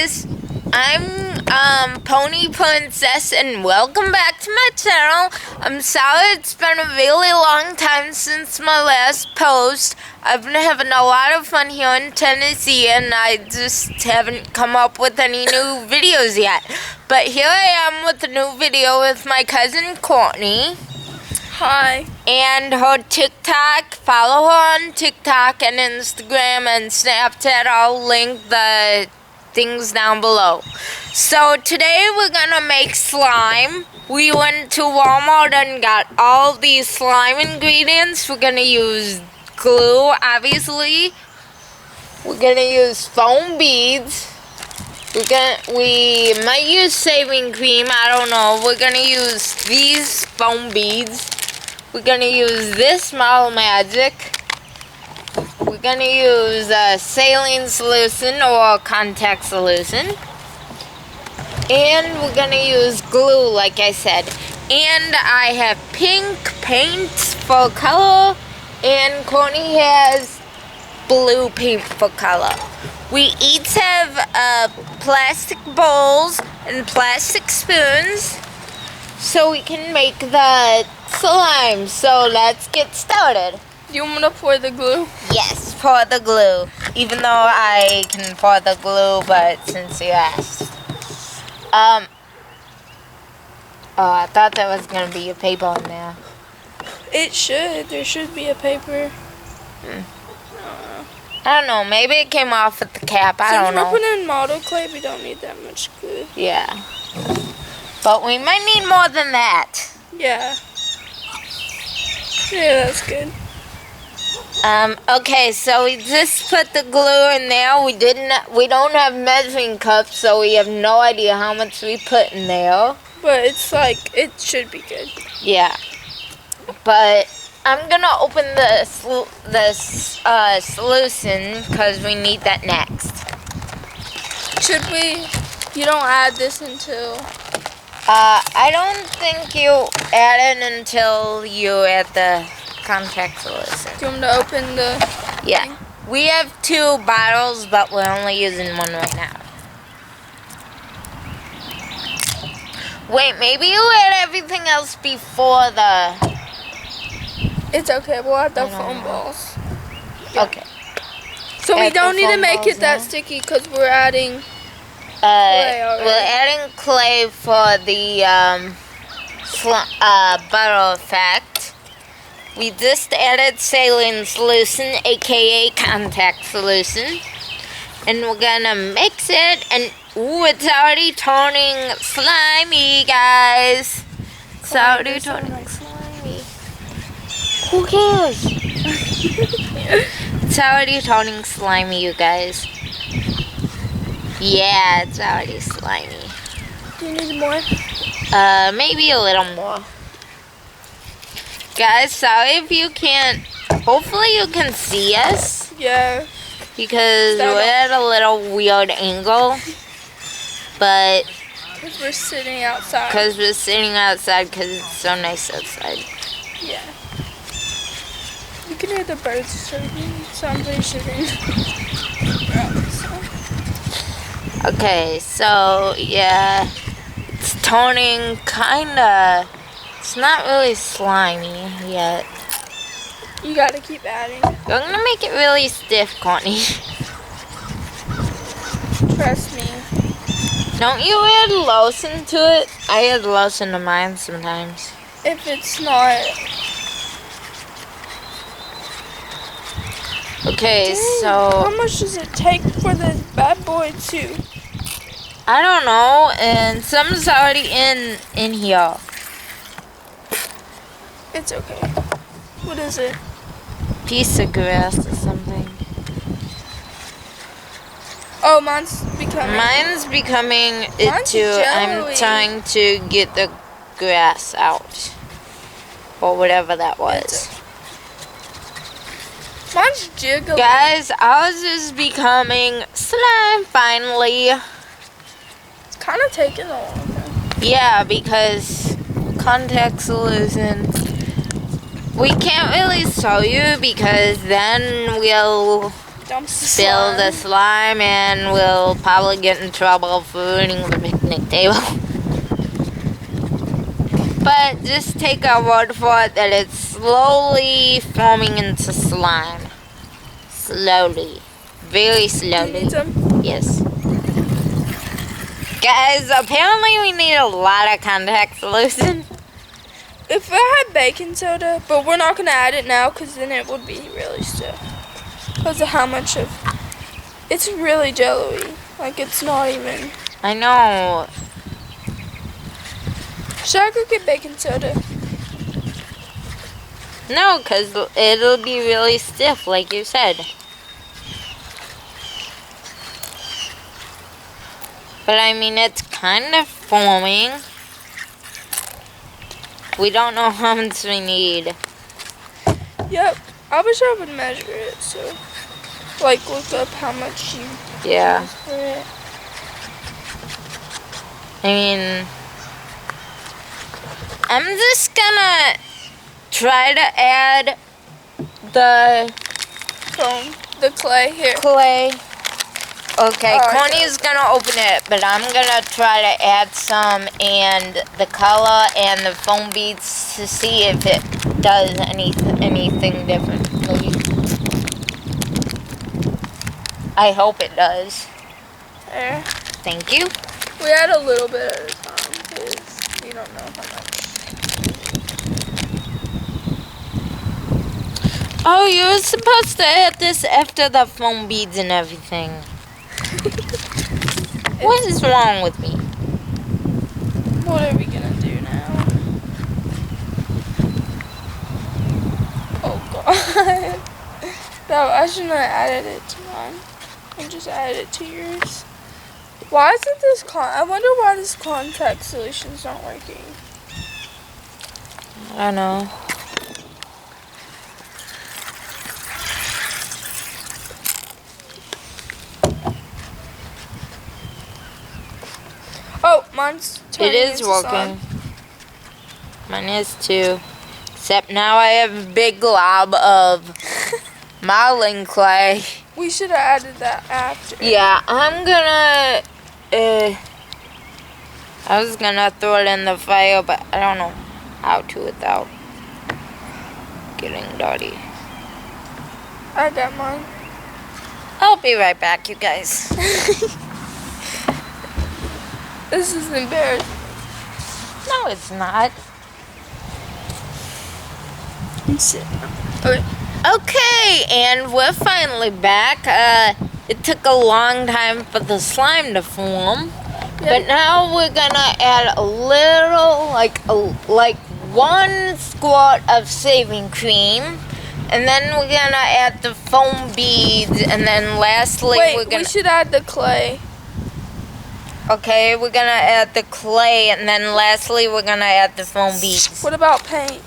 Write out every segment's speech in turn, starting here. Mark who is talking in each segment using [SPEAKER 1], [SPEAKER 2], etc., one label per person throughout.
[SPEAKER 1] guys, I'm Pony Princess and welcome back to my channel. I'm sorry it's been a really long time since my last post. I've been having a lot of fun here in Tennessee and I just haven't come up with any new videos yet. But here I am with a new video with my cousin Courtney.
[SPEAKER 2] Hi.
[SPEAKER 1] And her TikTok. Follow her on TikTok and Instagram and Snapchat. I'll link the things down below. So today we're gonna make slime. We went to Walmart and got all these slime ingredients. We're gonna use glue, obviously. We're gonna use foam beads. We might use shaving cream, I don't know. We're gonna use these foam beads. We're gonna use this Model Magic. We're gonna use saline solution or contact solution. And we're gonna use glue, like I said. And I have pink paint for color. And Courtney has blue paint for color. We each have plastic bowls and plastic spoons so we can make the slime. So let's get started.
[SPEAKER 2] You want me to pour the glue?
[SPEAKER 1] Yes, pour the glue. Even though I can pour the glue, but since you asked. Oh, I thought there was going to be a paper in there.
[SPEAKER 2] It should. There should be a paper.
[SPEAKER 1] I don't know. Maybe it came off with the cap. I don't know.
[SPEAKER 2] Since we're putting in model clay, we don't need that much glue.
[SPEAKER 1] Yeah. But we might need more than that.
[SPEAKER 2] Yeah. Yeah, that's good.
[SPEAKER 1] Okay, so we just put the glue in there. We don't have measuring cups, so we have no idea how much we put in there.
[SPEAKER 2] But it's like, it should be good.
[SPEAKER 1] Yeah. But I'm gonna open the solution because we need that next.
[SPEAKER 2] Should we? You don't add this until...
[SPEAKER 1] I don't think you add it until you add the contact solution.
[SPEAKER 2] Do you want me to open the...
[SPEAKER 1] Yeah. We have 2 bottles, but we're only using one right now. Wait, maybe you add everything else before the...
[SPEAKER 2] It's okay, we'll add the foam balls.
[SPEAKER 1] Yeah. Okay.
[SPEAKER 2] So we don't need to make it that sticky because we're adding clay already.
[SPEAKER 1] We're adding clay for the butter effect. We just added saline solution, aka contact solution. And we're gonna mix it and ooh, it's already turning slimy, guys. It's already turning slimy. Who cares? It's already turning slimy, you guys. Yeah, it's already slimy.
[SPEAKER 2] Do you need more?
[SPEAKER 1] Maybe a little more. Guys, sorry if you can't. Hopefully you can see us.
[SPEAKER 2] Yeah.
[SPEAKER 1] Because we're at a little weird angle. But...
[SPEAKER 2] Because we're sitting outside.
[SPEAKER 1] Because we're sitting outside because it's so nice outside.
[SPEAKER 2] Yeah. You can hear the birds chirping. So I'm pretty sure
[SPEAKER 1] Okay, so yeah, it's turning kinda, it's not really slimy yet.
[SPEAKER 2] You gotta keep adding.
[SPEAKER 1] You're gonna make it really stiff, Courtney.
[SPEAKER 2] Trust me.
[SPEAKER 1] Don't you add lotion to it? I add lotion to mine sometimes.
[SPEAKER 2] If it's not...
[SPEAKER 1] Okay,
[SPEAKER 2] Dang,
[SPEAKER 1] so...
[SPEAKER 2] how much does it take for this bad boy to...
[SPEAKER 1] I don't know, and some's already in here.
[SPEAKER 2] It's okay. What is it?
[SPEAKER 1] Piece of grass or something.
[SPEAKER 2] Oh, mine's becoming...
[SPEAKER 1] Mine's becoming it
[SPEAKER 2] Mine's
[SPEAKER 1] too.
[SPEAKER 2] jelly.
[SPEAKER 1] I'm trying to get the grass out. Or whatever that was.
[SPEAKER 2] Mine's jiggling.
[SPEAKER 1] Guys, ours is becoming slime finally.
[SPEAKER 2] It's kind of taking a long time.
[SPEAKER 1] Yeah, because contact solution. We can't really show you because then we'll
[SPEAKER 2] dumps the
[SPEAKER 1] spill
[SPEAKER 2] slime.
[SPEAKER 1] the slime, and we'll probably get in trouble for ruining the picnic table. But just take our word for it that it's slowly forming into slime. Slowly. Very slowly.
[SPEAKER 2] Do you need some?
[SPEAKER 1] Yes. Guys, apparently we need a lot of contact solution.
[SPEAKER 2] If I had baking soda, but we're not going to add it now because then it would be really stiff. Because of how much of... It's really jello-y. Like, it's not even...
[SPEAKER 1] I know.
[SPEAKER 2] Should I go get baking soda?
[SPEAKER 1] No, because it'll be really stiff, like you said. But I mean, it's kind of forming. We don't know how much we need.
[SPEAKER 2] Yep. I wish I would measure it, so... Like, look up how much you...
[SPEAKER 1] Yeah.
[SPEAKER 2] use for it.
[SPEAKER 1] I mean... I'm just gonna try to add the
[SPEAKER 2] Foam. The clay here.
[SPEAKER 1] clay. Okay,
[SPEAKER 2] Oh,
[SPEAKER 1] Connie's gonna open it, but I'm gonna try to add some and the color and the foam beads to see if it does anything differently. I hope it does.
[SPEAKER 2] There.
[SPEAKER 1] Thank you.
[SPEAKER 2] We add a little bit at a time because we don't know how much.
[SPEAKER 1] Oh, you were supposed to add this after the foam beads and everything. What is wrong with me?
[SPEAKER 2] What are we gonna do now? Oh god. No, I shouldn't have added it to mine. I just added it to yours. Why isn't this I wonder why this contact solution's not working.
[SPEAKER 1] I don't know.
[SPEAKER 2] Oh, mine's turning
[SPEAKER 1] It is
[SPEAKER 2] into
[SPEAKER 1] working.
[SPEAKER 2] slime.
[SPEAKER 1] Mine is too. Except now I have a big glob of modeling clay.
[SPEAKER 2] We should have added that after.
[SPEAKER 1] Yeah, I'm gonna... I was gonna throw it in the fire, but I don't know how to without getting dirty.
[SPEAKER 2] I got mine.
[SPEAKER 1] I'll be right back, you guys.
[SPEAKER 2] This is embarrassing.
[SPEAKER 1] No, it's not.
[SPEAKER 2] I'm sitting. Okay.
[SPEAKER 1] Okay, and we're finally back. It took a long time for the slime to form, but now we're gonna add a little, like 1 squirt of shaving cream, and then we're gonna add the foam beads, and then lastly
[SPEAKER 2] Wait,
[SPEAKER 1] we're gonna.
[SPEAKER 2] we should add the clay.
[SPEAKER 1] Okay, we're gonna add the clay, and then lastly we're gonna add the foam beads.
[SPEAKER 2] What about paint?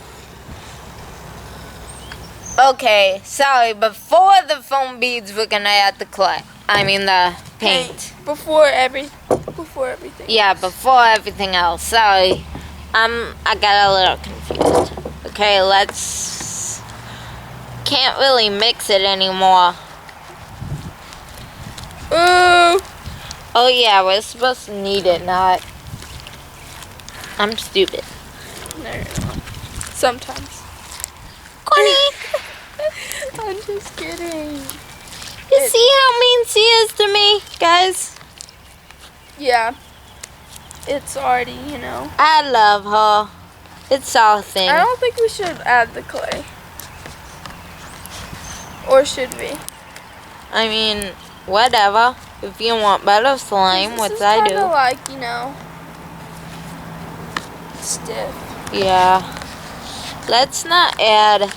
[SPEAKER 1] Okay, sorry, before the foam beads, we're gonna add the clay. I mean the paint.
[SPEAKER 2] Before everything.
[SPEAKER 1] Yeah, before everything else. Sorry. I got a little confused. Okay, let's... Can't really mix it anymore.
[SPEAKER 2] Ooh.
[SPEAKER 1] Oh yeah, we're supposed to knead it, not... I'm stupid.
[SPEAKER 2] No, you're not. Sometimes.
[SPEAKER 1] Connie!
[SPEAKER 2] I'm just kidding.
[SPEAKER 1] You see how mean she is to me, guys?
[SPEAKER 2] Yeah. It's already, you know.
[SPEAKER 1] I love her. It's our thing.
[SPEAKER 2] I don't think we should add the clay. Or should we?
[SPEAKER 1] I mean, whatever. If you want better slime, which I do.
[SPEAKER 2] This is like, you know, stiff.
[SPEAKER 1] Yeah. Let's not add...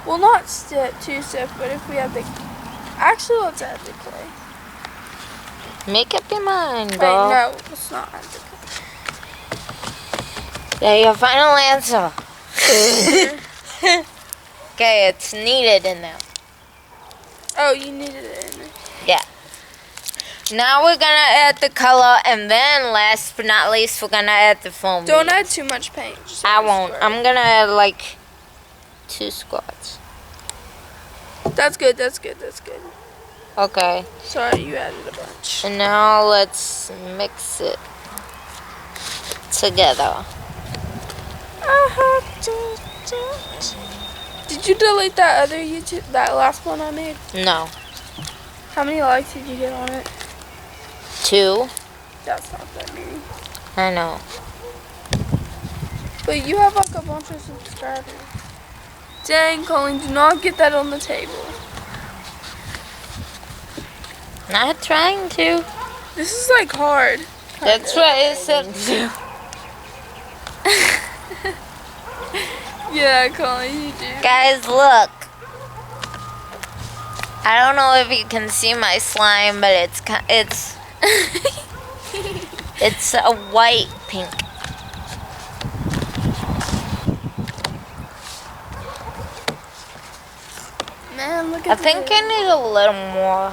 [SPEAKER 2] Well, not too stiff, but if we have the... Actually, let's add the clay.
[SPEAKER 1] Make up your mind,
[SPEAKER 2] Wait,
[SPEAKER 1] girl.
[SPEAKER 2] no, let's not add the clay.
[SPEAKER 1] Yeah, your final answer. Okay, it's kneaded in there.
[SPEAKER 2] Oh, you needed it in there.
[SPEAKER 1] Yeah. Now we're gonna add the color, and then last but not least, we're gonna add the foam.
[SPEAKER 2] Don't
[SPEAKER 1] beads.
[SPEAKER 2] add too much paint. Just
[SPEAKER 1] I
[SPEAKER 2] add a
[SPEAKER 1] won't.
[SPEAKER 2] squirt.
[SPEAKER 1] I'm gonna add like 2 squirts.
[SPEAKER 2] That's good, that's good, that's good.
[SPEAKER 1] Okay.
[SPEAKER 2] Sorry, you added a bunch.
[SPEAKER 1] And now let's mix it together.
[SPEAKER 2] Did you delete that other that last one I made?
[SPEAKER 1] No.
[SPEAKER 2] How many likes did you get on it?
[SPEAKER 1] 2.
[SPEAKER 2] That's not that many.
[SPEAKER 1] I know.
[SPEAKER 2] But you have like a bunch of subscribers. Dang, Colleen, do not get that on the table.
[SPEAKER 1] Not trying to.
[SPEAKER 2] This is like hard.
[SPEAKER 1] That's what it said to.
[SPEAKER 2] Yeah, Colleen, you do.
[SPEAKER 1] Guys, look. I don't know if you can see my slime, but it's a white pink.
[SPEAKER 2] Man, look
[SPEAKER 1] I
[SPEAKER 2] at
[SPEAKER 1] think I need a little more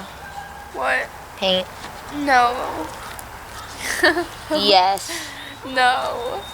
[SPEAKER 2] What?
[SPEAKER 1] paint.
[SPEAKER 2] No.
[SPEAKER 1] Yes.
[SPEAKER 2] No.